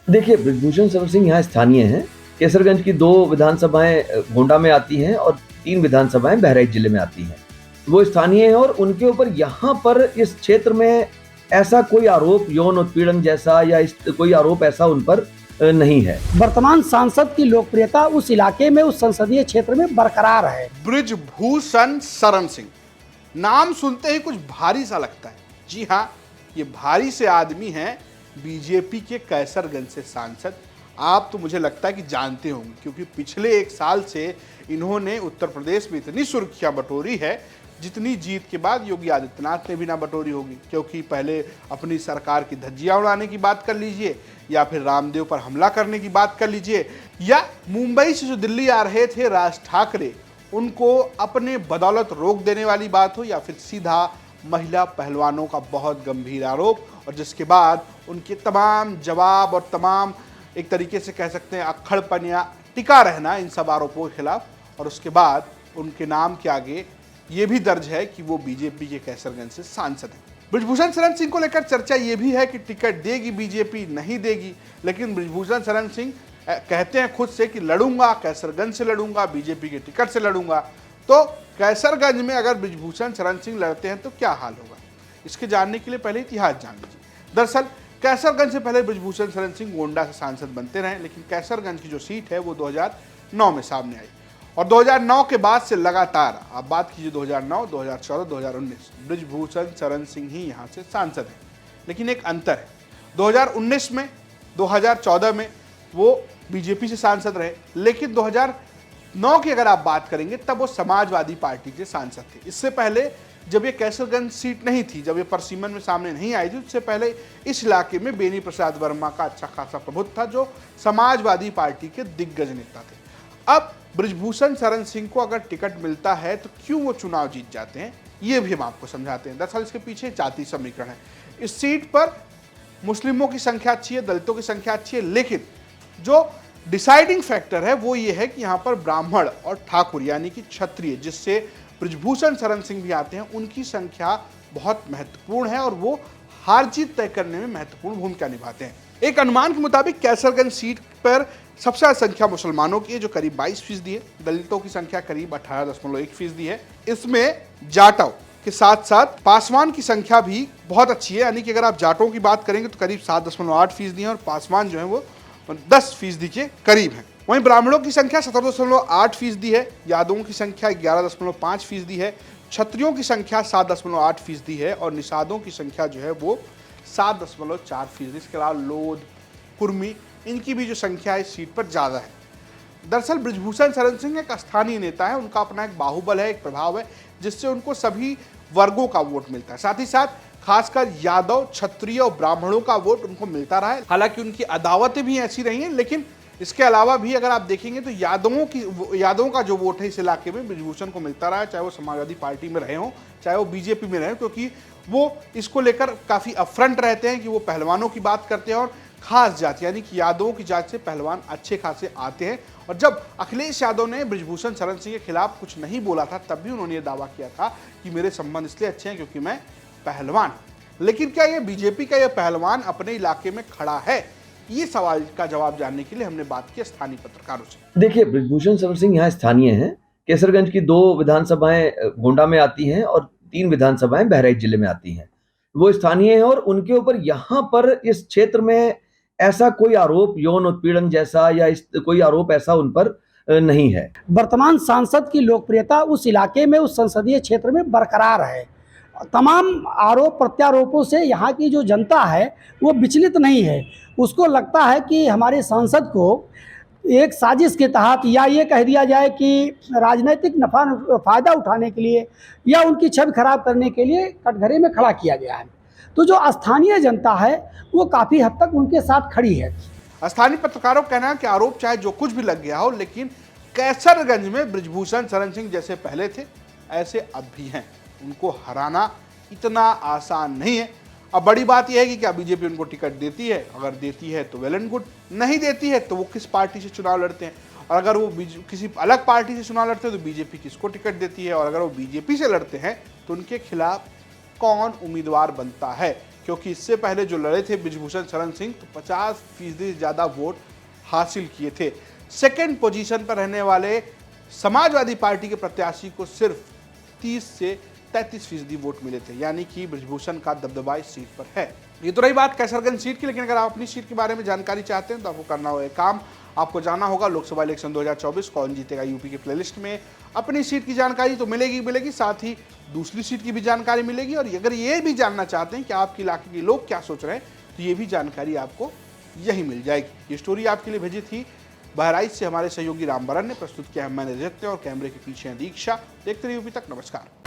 देखिए, बृजभूषण शरण सिंह यहाँ स्थानीय हैं। केसरगंज की 2 विधानसभाएँ गोंडा में आती हैं और 3 विधानसभाएँ बहराइच जिले में आती हैं। वो स्थानीय हैं और उनके ऊपर यहाँ पर इस क्षेत्र में ऐसा कोई आरोप यौन उत्पीड़न जैसा या इस कोई आरोप ऐसा उन पर नहीं है। वर्तमान सांसद की लोकप्रियता उस इलाके में, उस संसदीय क्षेत्र में बरकरार है। बृजभूषण शरण सिंह, नाम सुनते ही कुछ भारी सा लगता है। जी हाँ, ये भारी से आदमी हैं बीजेपी के कैसरगंज से सांसद। आप तो मुझे लगता है कि जानते होंगे, क्योंकि पिछले 1 साल से इन्होंने उत्तर प्रदेश में इतनी सुर्खियां बटोरी है जितनी जीत के बाद योगी आदित्यनाथ ने भी ना बटोरी होगी। क्योंकि पहले अपनी सरकार की धज्जियां उड़ाने की बात कर लीजिए, या फिर रामदेव पर हमला करने की बात कर लीजिए, या मुंबई से जो दिल्ली आ रहे थे राज ठाकरे, उनको अपने बदौलत रोक देने वाली बात हो, या फिर सीधा महिला पहलवानों का बहुत गंभीर आरोप, और जिसके बाद उनके तमाम जवाब और तमाम एक तरीके से कह सकते हैं अक्खड़पन या टिका रहना इन सब आरोपों के खिलाफ। और उसके बाद उनके नाम के आगे ये भी दर्ज है कि वो बीजेपी के कैसरगंज से सांसद हैं। बृजभूषण शरण सिंह को लेकर चर्चा ये भी है कि टिकट देगी बीजेपी, नहीं देगी, लेकिन बृजभूषण शरण सिंह कहते हैं खुद से कि लड़ूंगा, कैसरगंज से लड़ूंगा, बीजेपी के टिकट से लड़ूंगा। तो कैसरगंज में अगर बृजभूषण शरण सिंह लड़ते हैं तो क्या हाल होगा, इसके जानने के लिए पहले इतिहास जान लीजिए। दरअसल कैसरगंज से पहले बृजभूषण शरण सिंह गोंडा से सांसद बनते रहे, लेकिन कैसरगंज की जो सीट है वो 2009 में सामने आई, और 2009 के बाद से लगातार, आप बात कीजिए 2009, 2014, 2019, बृजभूषण शरण सिंह ही यहाँ से सांसद हैं। लेकिन एक अंतर है, 2019 में, 2014 में वो बीजेपी से सांसद रहे, लेकिन 2009 की अगर आप बात करेंगे तब वो समाजवादी पार्टी के सांसद थे। इससे पहले जब ये कैसरगंज सीट नहीं थी, जब ये परसिमन में सामने नहीं आई थी, उससे पहले इस इलाके में बेनी प्रसाद वर्मा का अच्छा खासा प्रभुत्व था, जो समाजवादी पार्टी के दिग्गज नेता थे। अब बृजभूषण शरण सिंह को अगर टिकट मिलता है तो क्यों वो चुनाव जीत जाते हैं, ये भी हम आपको समझाते हैं। दरअसल इसके पीछे जाति समीकरण है। इस सीट पर मुस्लिमों की संख्या अच्छी है, दलितों की संख्या अच्छी है, लेकिन जो डिसाइडिंग फैक्टर है वो ये है कि यहाँ पर ब्राह्मण और ठाकुर यानी कि क्षत्रिय, जिससे बृजभूषण शरण सिंह भी आते हैं, उनकी संख्या बहुत महत्वपूर्ण है और वो हार जीत तय करने में महत्वपूर्ण भूमिका निभाते हैं। एक अनुमान के मुताबिक कैसरगंज सीट पर सबसे ज्यादा संख्या मुसलमानों की है, जो करीब 22% है। दलितों की संख्या करीब 18.1% है। इसमें जाटों के साथ साथ पासवान की संख्या भी बहुत अच्छी है, यानी कि अगर आप जाटों की बात करेंगे तो करीब 7.8% है, और पासवान जो है वो 10% के करीब है। वहीं ब्राह्मणों की संख्या 17.8% है, यादवों की संख्या 11.5% है, क्षत्रियों की संख्या 7.8% है, और निषादों की संख्या जो है वो 7.4%। इसके अलावा लोध, कुर्मी, इनकी भी जो संख्या इस सीट पर ज़्यादा है। दरअसल बृजभूषण शरण सिंह एक स्थानीय नेता है, उनका अपना एक बाहुबल है, एक प्रभाव है, जिससे उनको सभी वर्गों का वोट मिलता है। साथ ही साथ खासकर यादव, क्षत्रिय और ब्राह्मणों का वोट उनको मिलता रहा है। हालांकि उनकी अदावतें भी ऐसी रही हैं, लेकिन इसके अलावा भी अगर आप देखेंगे तो यादवों का जो वोट है इस इलाके में बृजभूषण को मिलता रहा है, चाहे वो समाजवादी पार्टी में रहे हों, चाहे वो बीजेपी में रहे, क्योंकि वो इसको लेकर काफ़ी अपफ्रंट रहते हैं कि वो पहलवानों की बात करते हैं, और खास जाति यानी कि यादवों की जात से पहलवान अच्छे खासे आते हैं। और जब अखिलेश यादव ने बृजभूषण शरण सिंह के खिलाफ कुछ नहीं बोला था, तब भी उन्होंने ये दावा किया था कि मेरे संबंध इसलिए अच्छे हैं क्योंकि मैं पहलवान। लेकिन क्या ये बीजेपी का ये पहलवान अपने इलाके में खड़ा है, ये सवाल का जवाब जानने के लिए हमने बात की स्थानीय पत्रकारों से। देखिए, बृजभूषण शरण सिंह यहाँ स्थानीय हैं। केसरगंज की 2 विधानसभाएँ गोंडा में आती हैं और 3 विधानसभाएँ बहराइच जिले में आती हैं। वो स्थानीय हैं और उनके ऊपर यहाँ पर इस क्षेत्र में ऐसा कोई आरोप यौन उत्पीड़न जैसा या इस कोई आरोप ऐसा उन पर नहीं है। वर्तमान सांसद की लोकप्रियता उस इलाके में, उस संसदीय क्षेत्र में बरकरार है। तमाम आरोप प्रत्यारोपों से यहाँ की जो जनता है वो विचलित नहीं है। उसको लगता है कि हमारे सांसद को एक साजिश के तहत, या ये कह दिया जाए कि राजनीतिक फ़ायदा उठाने के लिए या उनकी छवि खराब करने के लिए कटघरे में खड़ा किया गया है। तो जो स्थानीय जनता है वो काफ़ी हद तक उनके साथ खड़ी है। स्थानीय पत्रकारों का कहना है कि आरोप चाहे जो कुछ भी लग गया हो, लेकिन कैसरगंज में बृजभूषण शरण सिंह जैसे पहले थे ऐसे अब भी हैं। उनको हराना इतना आसान नहीं है। अब बड़ी बात यह है कि क्या बीजेपी उनको टिकट देती है, अगर देती है तो वेल एंड गुड, नहीं देती है तो वो किस पार्टी से चुनाव लड़ते हैं, और अगर वो किसी अलग पार्टी से चुनाव लड़ते हैं तो बीजेपी किसको टिकट देती है, और अगर वो बीजेपी से लड़ते हैं तो उनके खिलाफ कौन उम्मीदवार बनता है, क्योंकि इससे पहले जो लड़े थे ब्रिजभूषण शरण सिंह तो 50% से ज़्यादा वोट हासिल किए थे। सेकेंड पोजीशन पर रहने वाले समाजवादी पार्टी के प्रत्याशी को सिर्फ 30 से 33% वोट मिले थे, यानी कि ब्रिजभूषण का दबदबा इस सीट पर है। ये तो रही बात कैसरगंज सीट की, लेकिन अगर आप अपनी सीट के बारे में जानकारी चाहते हैं तो आपको करना होगा काम, आपको जाना होगा लोकसभा इलेक्शन 2024 कौन जीतेगा यूपी के प्लेलिस्ट में। अपनी सीट की जानकारी तो मिलेगी, साथ ही दूसरी सीट की भी जानकारी मिलेगी। और अगर ये भी जानना चाहते हैं कि आपके इलाके के लोग क्या सोच रहे हैं तो ये भी जानकारी आपको यही मिल जाएगी। ये स्टोरी आपके लिए भेजी थी बहराइच से हमारे सहयोगी रामबरन ने, प्रस्तुत किया है मैंने रजत ने, और कैमरे के पीछे हैं दीक्षा। देखते रहिए यूपी तक। नमस्कार।